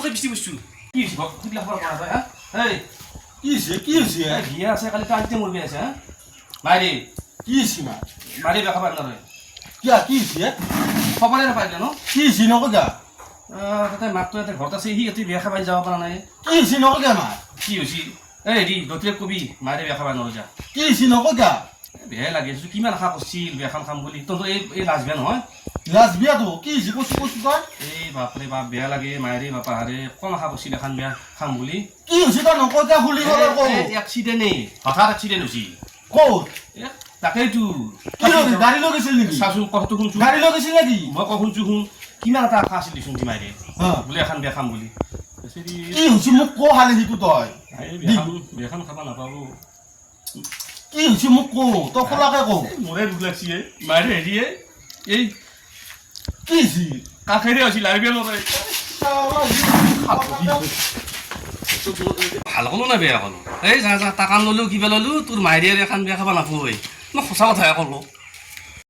তই বেছি বস্তু কি হৈছে সেইবিলাক কৰা কৰা তই হা এই কি হৈছে বিয়া আছে কালি তাইতে মৰবি আছে হা মাৰি কি হৈছে মা মাৰি বেয়া খাবার নৰে কি হৈছে খবৰে নাপাইলে ন কি হৈছে নকগা তাতে মাকটো এটা ঘৰত আছে সি এটি বিয়া খাবাই যাব পৰা নাই কি হৈছে নকগা মা কি হৈছে এই হেৰি গতিকে কবি মাৰি বিয়া খাবাই নৰে যা কি হৈছে নকগা বেয়া লাগি আছো কিমান আশা কৰিছিল বিয়াখন খাম বুলি তহঁতৰ এই লাজ বিয়া নহয় লাজ বিয়াটো কি হৈছে কৈছো তই এই বাপৰে বাপ বেয়া লাগে মায়েৰে বাপাহাৰে কম আশা কৰিছিল এখন বিয়া খাম বুলি কি হৈছে তই নকগা খুলি গ'ল আকৌ এক্সিডেণ্টেই হঠাৎ এক্সিডেণ্ট হৈছিল ক'ত তাকেইতো গাড়ী লৈ গৈছিল নেকি চাচোন কথাটো শুনছো গাড়ী লৈ গৈছিল নেকি মই শুনছো শুন কিমান এটা আশা আছিল দেচোন মায়েৰে বোলে এখন বিয়া খাম বুলি কি হৈছে মোক ক হালে সিটো তই বিয়াখন খাব নাপাব কি হৈছে মোক ক তই খোলাকে ক মোৰে দুখ লাগছি মায়েৰে হেৰিয়ে এই কি হৈছে কাষেৰে আছিল আৰু বিয়া নকৰে ভাল কলো না বেয়া কলো এই যা যা টাকা ললো কিবা ললো তোৰ মায়েৰে এখন বিয়া খাব নাপাবই মই সঁচা কথাই ক'লো